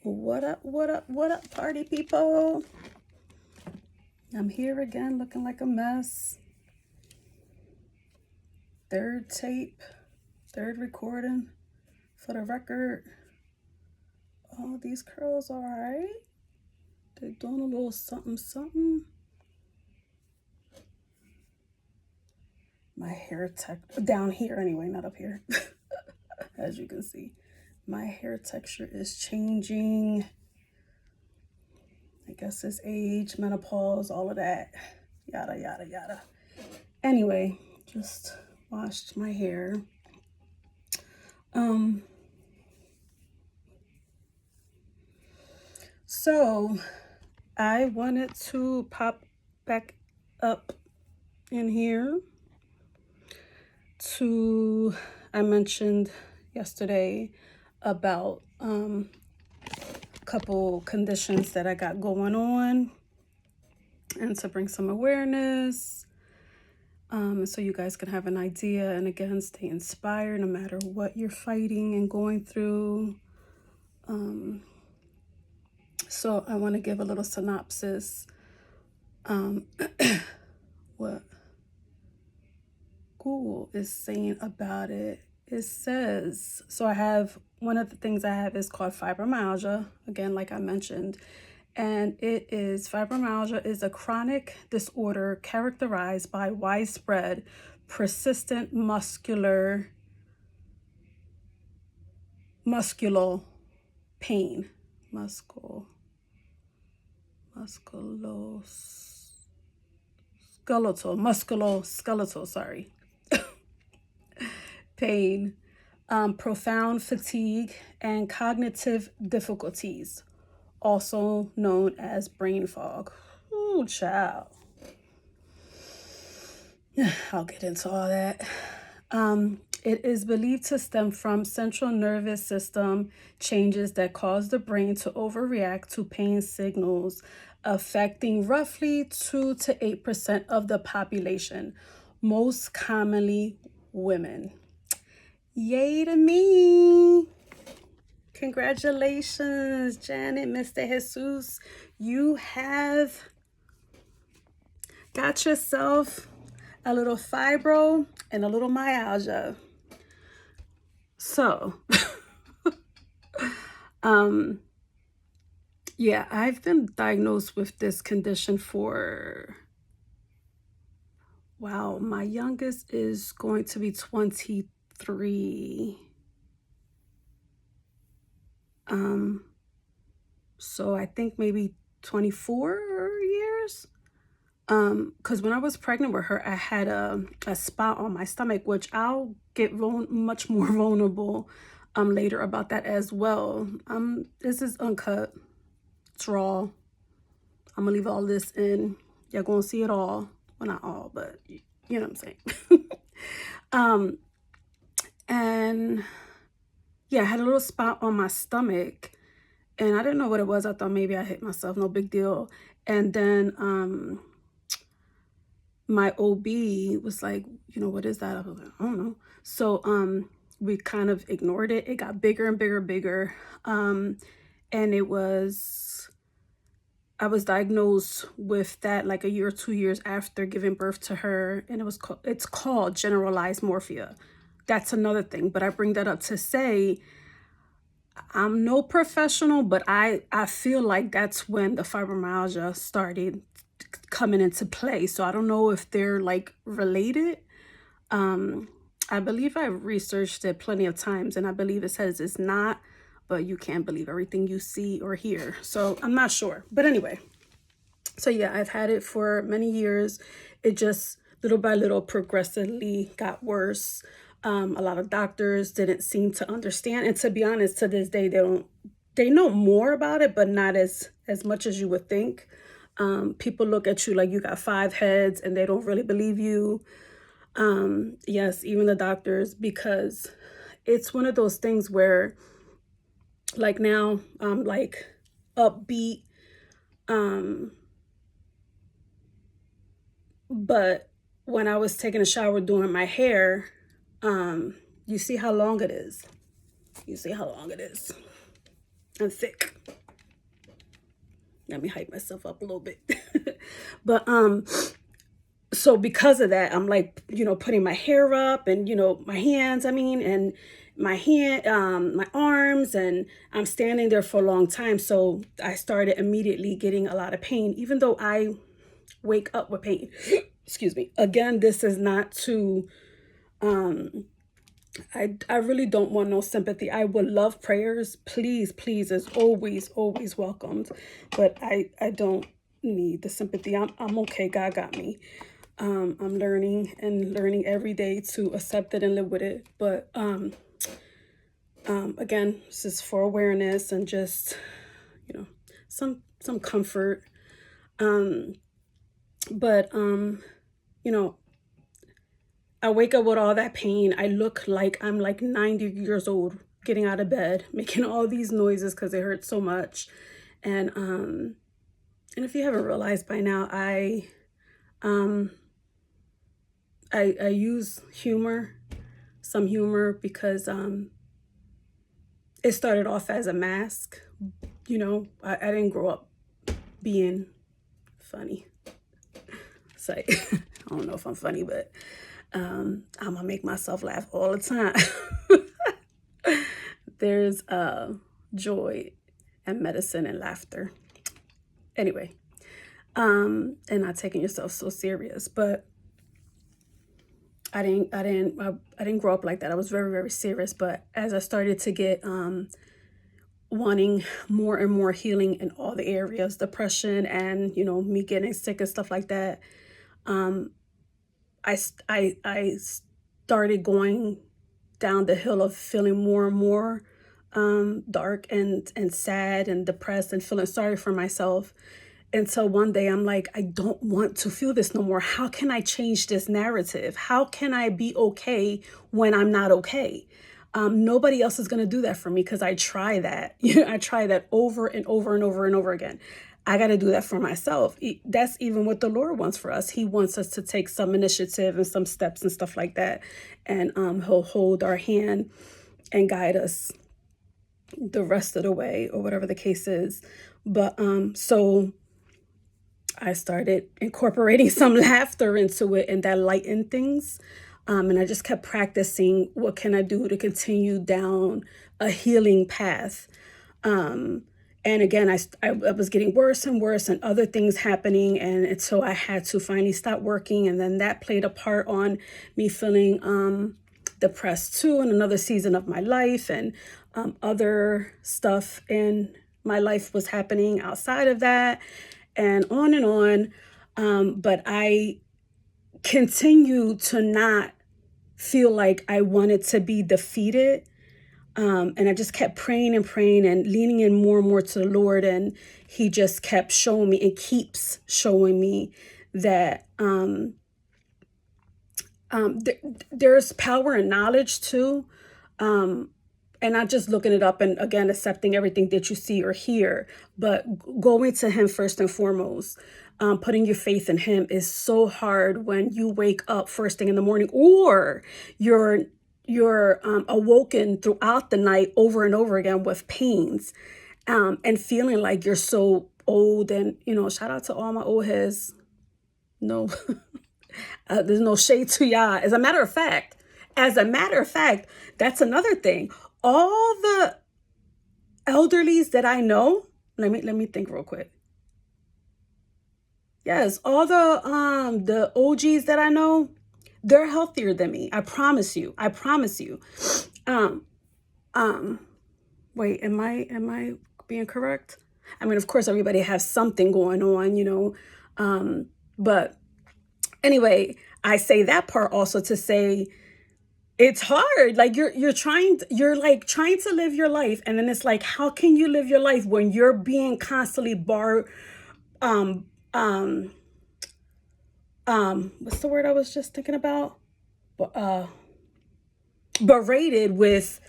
What up, what up, what up, party people? I'm here again looking like a mess. Third tape, third recording for the record. Oh, these curls are alright. They're doing a little something, something. My hair down here anyway, not up here. As you can see, my hair texture is changing. I guess it's age, menopause, all of that, yada, yada, yada. Anyway, just washed my hair. So I wanted to pop back up in here I mentioned yesterday about a couple conditions that I got going on, and to bring some awareness, so you guys can have an idea, and again, stay inspired no matter what you're fighting and going through. So I want to give a little synopsis. What Google is saying about it. It says, so I have, one of the things I have is called fibromyalgia, again, like I mentioned. And fibromyalgia is a chronic disorder characterized by widespread, persistent muscular pain. Musculoskeletal, sorry. Pain, profound fatigue, and cognitive difficulties, also known as brain fog. Ooh, child. I'll get into all that. It is believed to stem from central nervous system changes that cause the brain to overreact to pain signals, affecting roughly 2 to 8% of the population, most commonly women. Yay to me. Congratulations, Janet, Mr. Jesus. You have got yourself a little fibro and a little myalgia. So, yeah, I've been diagnosed with this condition for, wow, my youngest is going to be 23. So I think maybe 24 years. Because when I was pregnant with her, I had a spot on my stomach, which I'll get much more vulnerable later about that as well. This is uncut. It's raw. I'm gonna leave all this in. You're gonna see it all. Well, not all, but you know what I'm saying. And yeah, I had a little spot on my stomach, and I didn't know what it was. I thought maybe I hit myself, no big deal. And then my OB was like, what is that? I was like, I don't know. So we kind of ignored it. It got bigger and bigger and bigger. And I was diagnosed with that like a year or 2 years after giving birth to her. And it's called generalized morphia. That's another thing. But I bring that up to say, I'm no professional, but I feel like that's when the fibromyalgia started coming into play. So I don't know if they're like related. I believe I researched it plenty of times, and I believe it says it's not, but you can't believe everything you see or hear. So I'm not sure. But anyway, so yeah, I've had it for many years. It just little by little progressively got worse. A lot of doctors didn't seem to understand. And to be honest, to this day, they know more about it, but not as much as you would think. People look at you like you got 5 heads and they don't really believe you. Yes, even the doctors, because it's one of those things where like now I'm like upbeat. But when I was taking a shower doing my hair, you see how long it is. You see how long it is and thick. Let me hype myself up a little bit. But so because of that, I'm like, putting my hair up and, my hands, and my arms, and I'm standing there for a long time. So I started immediately getting a lot of pain, even though I wake up with pain. Excuse me. Again, this is not to, I really don't want no sympathy. I would love prayers. Please, please, is always, always welcomed. But I don't need the sympathy. I'm okay. God got me. I'm learning every day to accept it and live with it. But again, this is for awareness and just, some comfort. But I wake up with all that pain. I look like I'm like 90 years old, getting out of bed, making all these noises because it hurts so much. And if you haven't realized by now, I use some humor, because it started off as a mask. I didn't grow up being funny. It's like, I don't know if I'm funny, but I'm gonna make myself laugh all the time. There's joy and medicine and laughter. Anyway, and not taking yourself so serious, but I didn't grow up like that. I was very, very serious. But as I started to get wanting more and more healing in all the areas, depression and me getting sick and stuff like that, I started going down the hill of feeling more and more dark and sad and depressed and feeling sorry for myself. And so one day I'm like, I don't want to feel this no more. How can I change this narrative? How can I be okay when I'm not okay? Nobody else is going to do that for me, because I try that. I try that over and over and over and over again. I got to do that for myself. That's even what the Lord wants for us. He wants us to take some initiative and some steps and stuff like that. And he'll hold our hand and guide us the rest of the way, or whatever the case is. But so I started incorporating some laughter into it, and that lightened things. And I just kept practicing, what can I do to continue down a healing path? And again, I was getting worse and worse, and other things happening. And so I had to finally stop working. And then that played a part on me feeling depressed too, in another season of my life. And other stuff in my life was happening outside of that, and on and on. But I continued to not feel like I wanted to be defeated. And I just kept praying and praying and leaning in more and more to the Lord. And he just kept showing me, and keeps showing me, that there's power in knowledge too. And not just looking it up and, again, accepting everything that you see or hear, but going to him first and foremost. Putting your faith in him is so hard when you wake up first thing in the morning, or you're awoken throughout the night over and over again with pains, and feeling like you're so old. And shout out to all my old heads. No, there's no shade to y'all. As a matter of fact, that's another thing. All the elderlies that I know, let me think real quick. Yes, all the OGs that I know, they're healthier than me. I promise you. Um, Wait, am I being correct? Of course, everybody has something going on, but anyway, I say that part also to say it's hard. Like you're like trying to live your life, and then it's like, how can you live your life when you're being constantly what's the word I was just thinking about? Berated with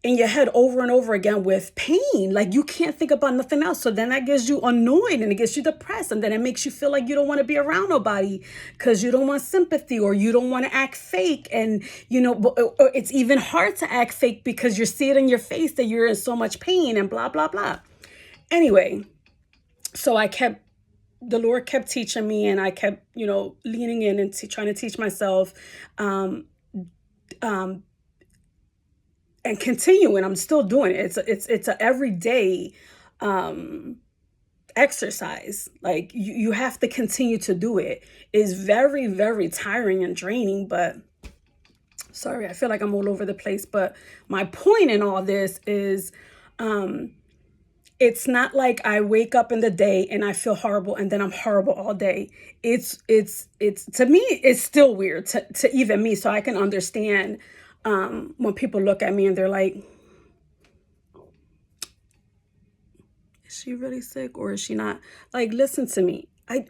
in your head over and over again with pain. Like you can't think about nothing else. So then that gets you annoyed, and it gets you depressed. And then it makes you feel like you don't want to be around nobody because you don't want sympathy, or you don't want to act fake. And, or it's even hard to act fake because you see it in your face that you're in so much pain and blah, blah, blah. Anyway, so the Lord kept teaching me, and I kept, leaning in and trying to teach myself, um, um, and continuing. I'm still doing it. It's a everyday, um, exercise. Like you have to continue to do it. It's very, very tiring and draining, but sorry, I feel like I'm all over the place. But my point in all this is, um, it's not like I wake up in the day and I feel horrible and then I'm horrible all day. It's to me, it's still weird to even me. So I can understand, when people look at me and they're like, is she really sick or is she not? Like, listen to me. I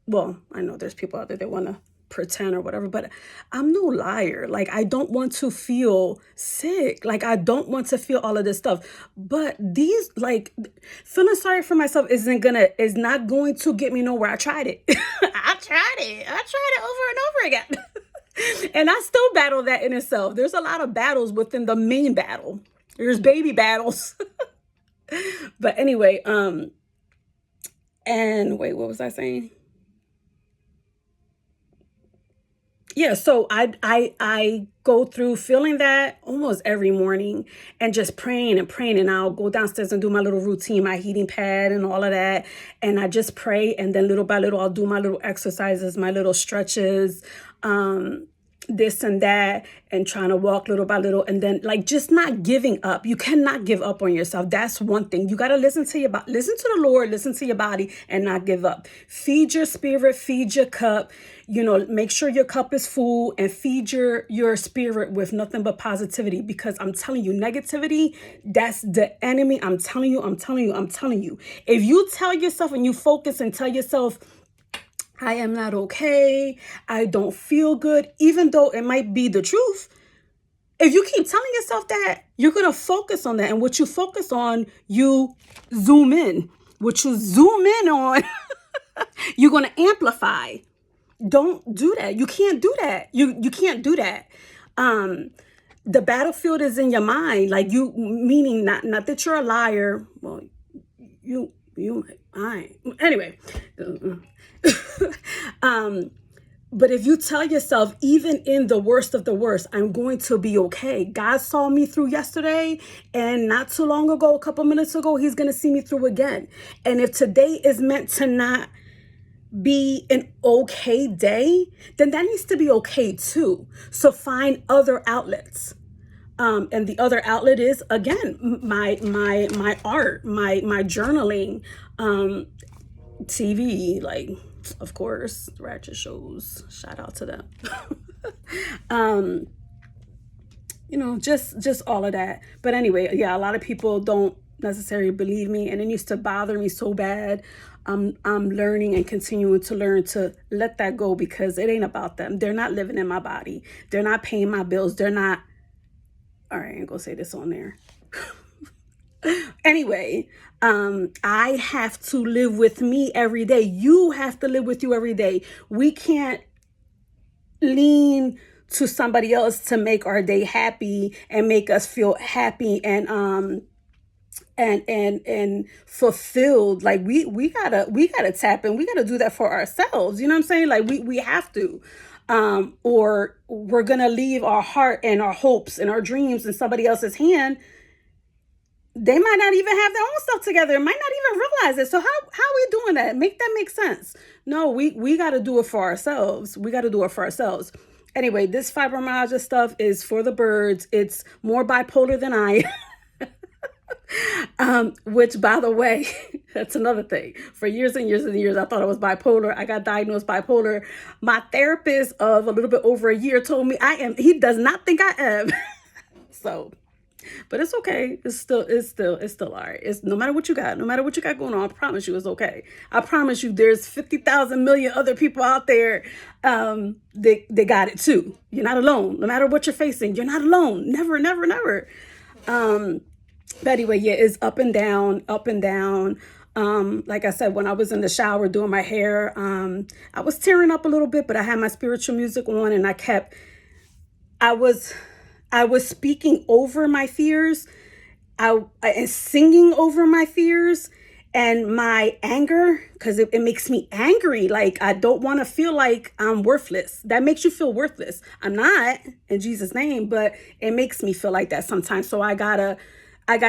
know there's people out there that want to pretend or whatever, but I'm no liar. Like, I don't want to feel sick. Like, I don't want to feel all of this stuff. But feeling sorry for myself is not going to get me nowhere. I tried it. I tried it over and over again. And I still battle that in itself. There's a lot of battles within the main battle. There's baby battles. But anyway, and wait, what was I saying? Yeah, so I go through feeling that almost every morning and just praying and praying, and I'll go downstairs and do my little routine, my heating pad and all of that, and I just pray, and then little by little I'll do my little exercises, my little stretches, this and that, and trying to walk little by little, and then like just not giving up. You cannot give up on yourself. That's one thing. You got to listen to listen to the Lord, listen to your body, and not give up. Feed your spirit, feed your cup. Make sure your cup is full, and feed your spirit with nothing but positivity, because I'm telling you, negativity, that's the enemy. I'm telling you. If you tell yourself and you focus and tell yourself, I am not okay, I don't feel good, even though it might be the truth. If you keep telling yourself that, you're going to focus on that. And what you focus on, you zoom in. What you zoom in on, you're going to amplify. Don't do that. You can't do that. You can't do that. The battlefield is in your mind. Like, meaning not that you're a liar. Well, anyway. But if you tell yourself, even in the worst of the worst, I'm going to be okay. God saw me through yesterday, and not too long ago, a couple minutes ago, he's going to see me through again. And if today is meant to not be an okay day, then that needs to be okay too. So find other outlets. And the other outlet is, again, my art, my journaling, TV, like, of course, ratchet shows, shout out to them. Just all of that. But anyway, yeah, a lot of people don't necessarily believe me, and it used to bother me so bad. I'm learning and continuing to learn to let that go, because it ain't about them. They're not living in my body. They're not paying my bills. They're not. All right, I ain't gonna say this on there. Anyway, I have to live with me every day. You have to live with you every day. We can't lean to somebody else to make our day happy and make us feel happy and fulfilled. Like, we gotta tap in. We gotta do that for ourselves. You know what I'm saying? Like, we have to. Or we're gonna leave our heart and our hopes and our dreams in somebody else's hand. They might not even have their own stuff together, might not even realize it. So how are we doing that? Make that make sense. No, we got to do it for ourselves. Anyway, this fibromyalgia stuff is for the birds. It's more bipolar than I which, by the way, that's another thing. For years and years and years, I thought I was bipolar. I got diagnosed bipolar. My therapist of a little bit over a year told me I am. He does not think I am. So, but it's okay. It's still all right. It's no matter what you got going on, I promise you it's okay. I promise you there's 50,000 million other people out there. They got it too. You're not alone. No matter what you're facing, you're not alone. Never, never, never. But anyway, yeah, it's up and down, up and down. Like I said, when I was in the shower doing my hair, I was tearing up a little bit, but I had my spiritual music on, and I was speaking over my fears, and singing over my fears, And my anger, because it makes me angry. Like, I don't want to feel like I'm worthless. That makes you feel worthless. I'm not, in Jesus' name, but it makes me feel like that sometimes. So I gotta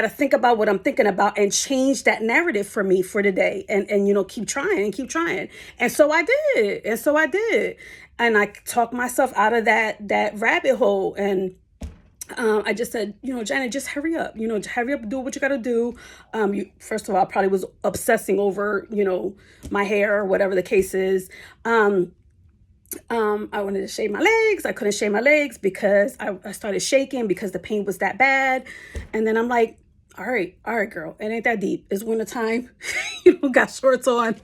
think about what I'm thinking about and change that narrative for me for today, and keep trying and keep trying. And so I did. And I talked myself out of that rabbit hole. And I just said, Janet, just hurry up. Hurry up, do what you got to do. First of all, I probably was obsessing over, my hair or whatever the case is. I wanted to shave my legs. I couldn't shave my legs because I started shaking because the pain was that bad. And then I'm like, all right, girl, it ain't that deep. It's winter time. Got shorts on.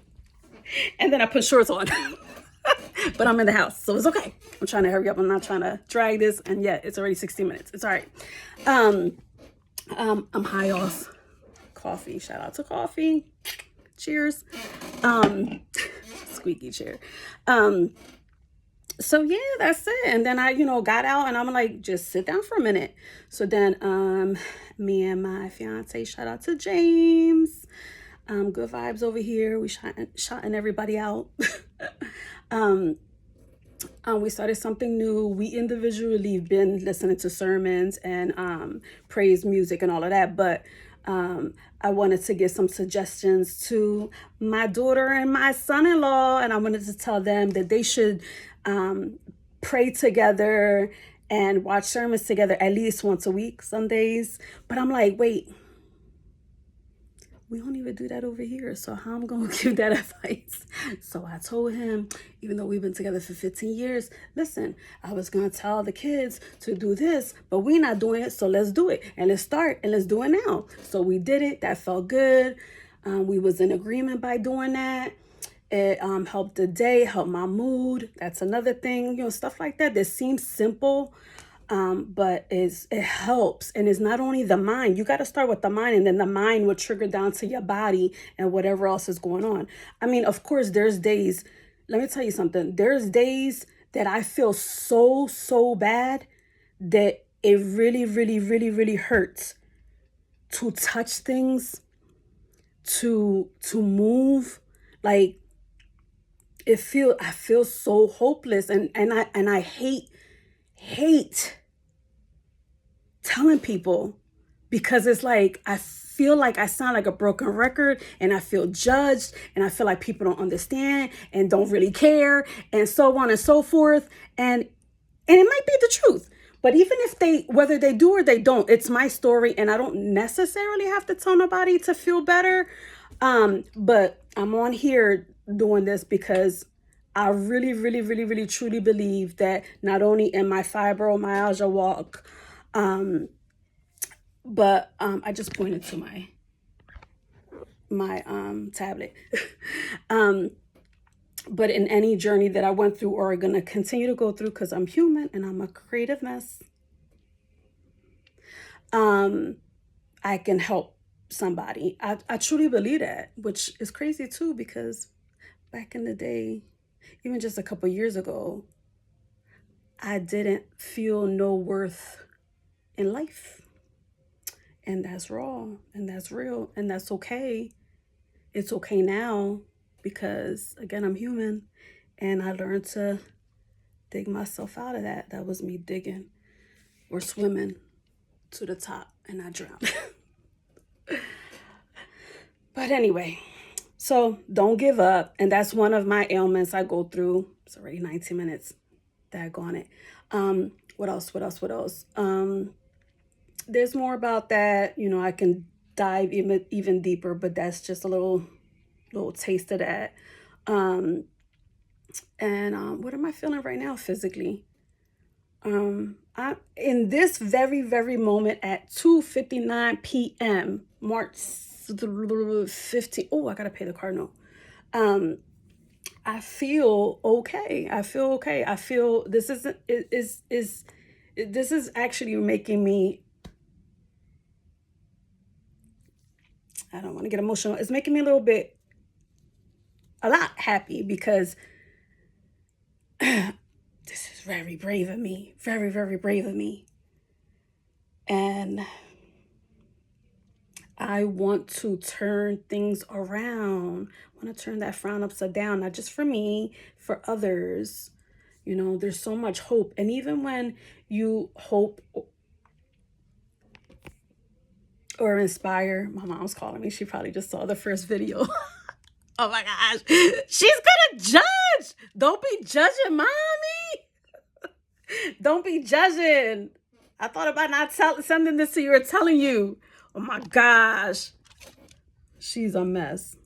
And then I put shorts on. But I'm in the house, so it's okay. I'm trying to hurry up. I'm not trying to drag this, and yet it's already 16 minutes. It's all right. I'm high off coffee. Shout out to coffee. Cheers. Squeaky chair. So yeah, that's it. And then I, got out, and I'm like, just sit down for a minute. So then, me and my fiance, shout out to James. Good vibes over here. We shouting everybody out. We started something new. We individually have been listening to sermons and praise music and all of that, but I wanted to give some suggestions to my daughter and my son-in-law, and I wanted to tell them that they should pray together and watch sermons together at least once a week, some days. But I'm like, wait, we don't even do that over here. So how I'm going to give that advice? So I told him, even though we've been together for 15 years, listen, I was going to tell the kids to do this, but we're not doing it. So let's do it. And let's start and let's do it now. So we did it. That felt good. We was in agreement by doing that. It helped the day, helped my mood. That's another thing, stuff like that seems simple. But it helps. And it's not only the mind. You got to start with the mind, and then the mind will trigger down to your body and whatever else is going on. I mean, of course, there's days, let me tell you something. There's days that I feel so bad that it really, really, really, really hurts to touch things, to move. Like, I feel so hopeless, and I hate telling people, because it's like I feel like I sound like a broken record, and I feel judged, and I feel like people don't understand and don't really care, and so on and so forth. And it might be the truth, but even if whether they do or they don't, it's my story, and I don't necessarily have to tell nobody to feel better. But I'm on here doing this because I really, really, really, really, truly believe that not only in my fibromyalgia walk, but I just pointed to my tablet. But in any journey that I went through or are going to continue to go through, because I'm human and I'm a creative mess, I can help somebody. I truly believe that, which is crazy too, because back in the day, even just a couple years ago, I didn't feel no worth in life. And that's raw, and that's real, and that's okay. It's okay now because, again, I'm human, and I learned to dig myself out of that. That was me digging or swimming to the top, and I drowned. But anyway, so don't give up. And that's one of my ailments I go through. It's already 19 minutes. Daggone it. What else? There's more about that. I can dive even deeper, but that's just a little taste of that. And what am I feeling right now physically? I in this very, very moment at 2:59 p.m. March 15. Oh, I gotta pay the car note. I feel okay. I feel this is actually making me, I don't want to get emotional. It's making me a lot happy, because this is very brave of me. Very, very brave of me. And I want to turn things around. I want to turn that frown upside down, not just for me, for others. You know, there's so much hope. And even when you hope or inspire, my mom's calling me. She probably just saw the first video. Oh my gosh. She's gonna judge. Don't be judging, mommy. Don't be judging. I thought about not sending this to you or telling you. Oh my gosh. She's a mess.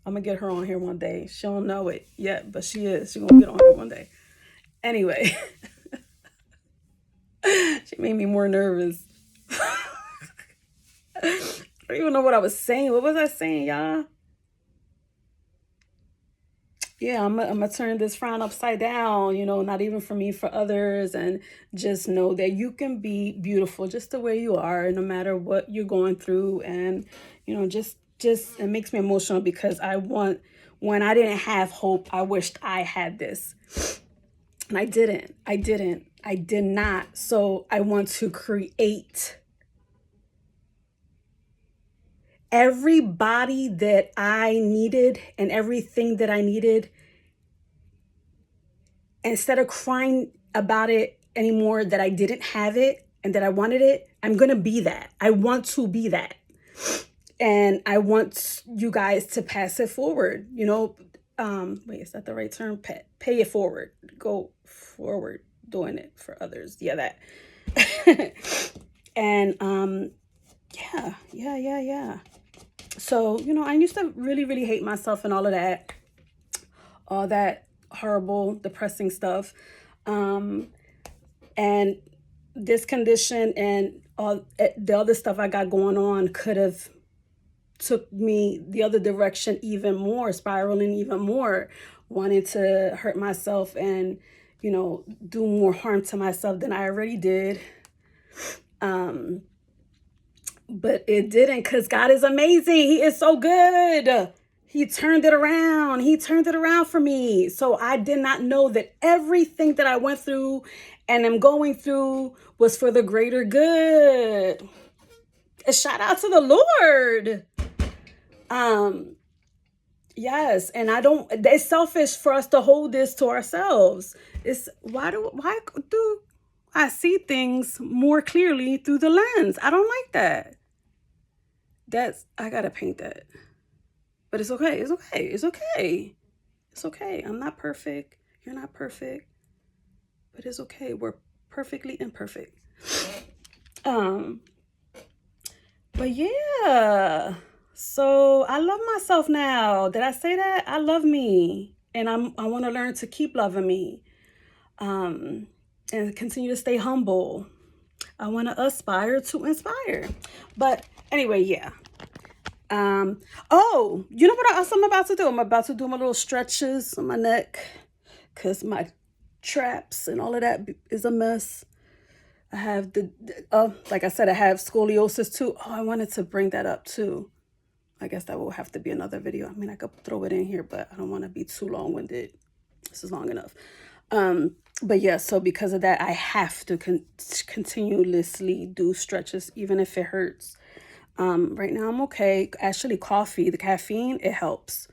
I'm gonna get her on here one day. She don't know it yet, but she is. She's gonna get on here one day. Anyway, she made me more nervous. I don't even know what I was saying. What was I saying, y'all? Yeah, I'm gonna turn this frown upside down, you know, not even for me, for others, and just know that you can be beautiful just the way you are, no matter what you're going through. And, you know, just it makes me emotional because when I didn't have hope, I wished I had this. And I didn't. I did not. So I want to create everybody that I needed and everything that I needed. Instead of crying about it anymore, that I didn't have it and that I wanted it, I'm going to be that. I want to be that. And I want you guys to pass it forward, you know. Wait, is that the right term? Pay it forward. Go forward doing it for others. Yeah, that. And yeah. So, you know, I used to really, really hate myself and all that horrible, depressing stuff. And this condition and all the other stuff I got going on could have took me the other direction even more, spiraling even more, wanting to hurt myself and, you know, do more harm to myself than I already did. But it didn't, because God is amazing. He is so good. He turned it around. He turned it around for me. So I did not know that everything that I went through and am going through was for the greater good. A shout out to the Lord. Yes, and it's selfish for us to hold this to ourselves. It's why do I see things more clearly through the lens? I don't like that. I gotta paint that. But it's okay. It's okay. It's okay. It's okay. I'm not perfect. You're not perfect. But it's okay. We're perfectly imperfect. But yeah. So I love myself now. Did I say that? I love me. And I want to learn to keep loving me. And continue to stay humble. I want to aspire to inspire. But anyway, yeah. Oh, you know what else I'm about to do? I'm about to do my little stretches on my neck because my traps and all of that is a mess. I have like I said, I have scoliosis too. Oh, I wanted to bring that up too. I guess that will have to be another video. I mean, I could throw it in here, but I don't want to be too long-winded. This is long enough. But yeah, so because of that, I have to continuously do stretches, even if it hurts. Right now I'm okay. Actually, coffee, the caffeine, it helps.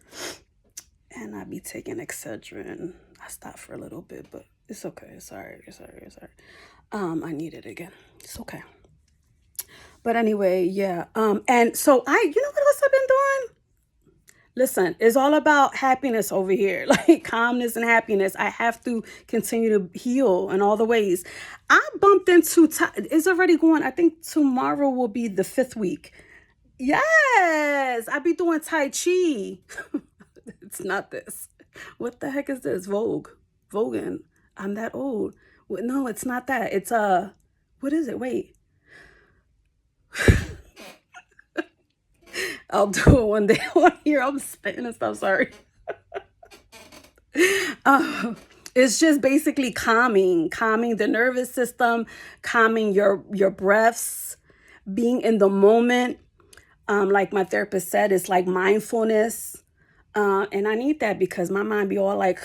And I be taking Excedrin. I stopped for a little bit, but it's okay. It's all right. It's all right. I need it again. It's okay. But anyway, yeah. And so you know what else I've been doing? Listen, it's all about happiness over here, like calmness and happiness. I have to continue to heal in all the ways. I bumped into, it's already going, I think tomorrow will be the 5th week. Yes, I be doing Tai Chi. It's not this. What the heck is this? Vogan. I'm that old. No, it's not that. It's, what is it? Wait. I'll do it one day on here. I'm spitting and stuff. Sorry. It's just basically calming the nervous system, calming your breaths, being in the moment. Like my therapist said, it's like mindfulness. And I need that because my mind be all like,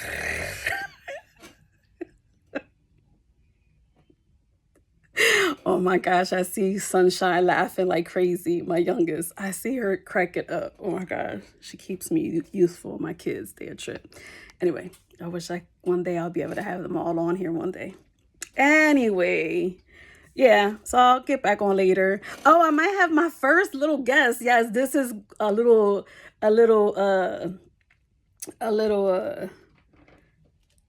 Oh my gosh, I see Sunshine laughing like crazy. My youngest, I see her crack it up. Oh my gosh, she keeps me youthful. My kids, they a trip. Anyway, I wish one day I'll be able to have them all on here one day. Anyway, yeah, so I'll get back on later. Oh, I might have my first little guest. Yes, this is a little, a little, a little,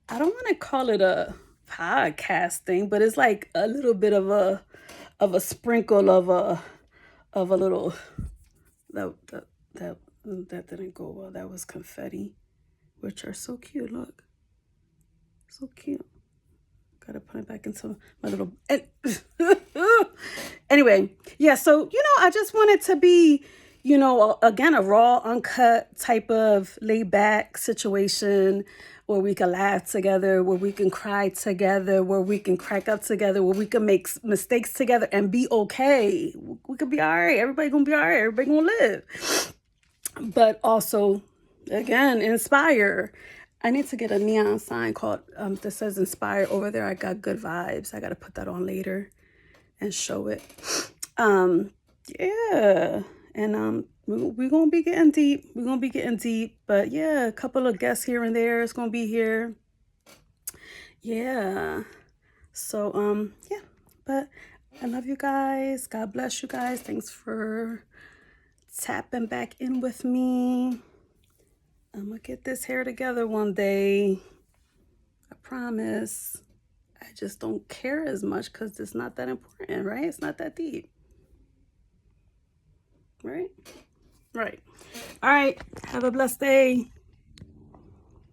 I don't want to call it a podcast thing, but it's like a little bit of a sprinkle of a little, that, that, that didn't go well. That was confetti, which are so cute. Look, so cute. Gotta put it back into my little, anyway, yeah, so, I just wanted to be, again, a raw, uncut type of laid back situation where we can laugh together, where we can cry together, where we can crack up together, where we can make mistakes together and be okay. We could be all right. Everybody gonna be all right. Everybody gonna live. But also, again, inspire. I need to get a neon sign called that says inspire over there. I got good vibes. I got to put that on later and show it. Yeah. And we're going to be getting deep. We're going to be getting deep. But yeah, a couple of guests here and there is going to be here. Yeah. So, yeah. But I love you guys. God bless you guys. Thanks for tapping back in with me. I'm gonna get this hair together one day. I promise. I just don't care as much because it's not that important, right? It's not that deep. Right? Right. All right. Have a blessed day.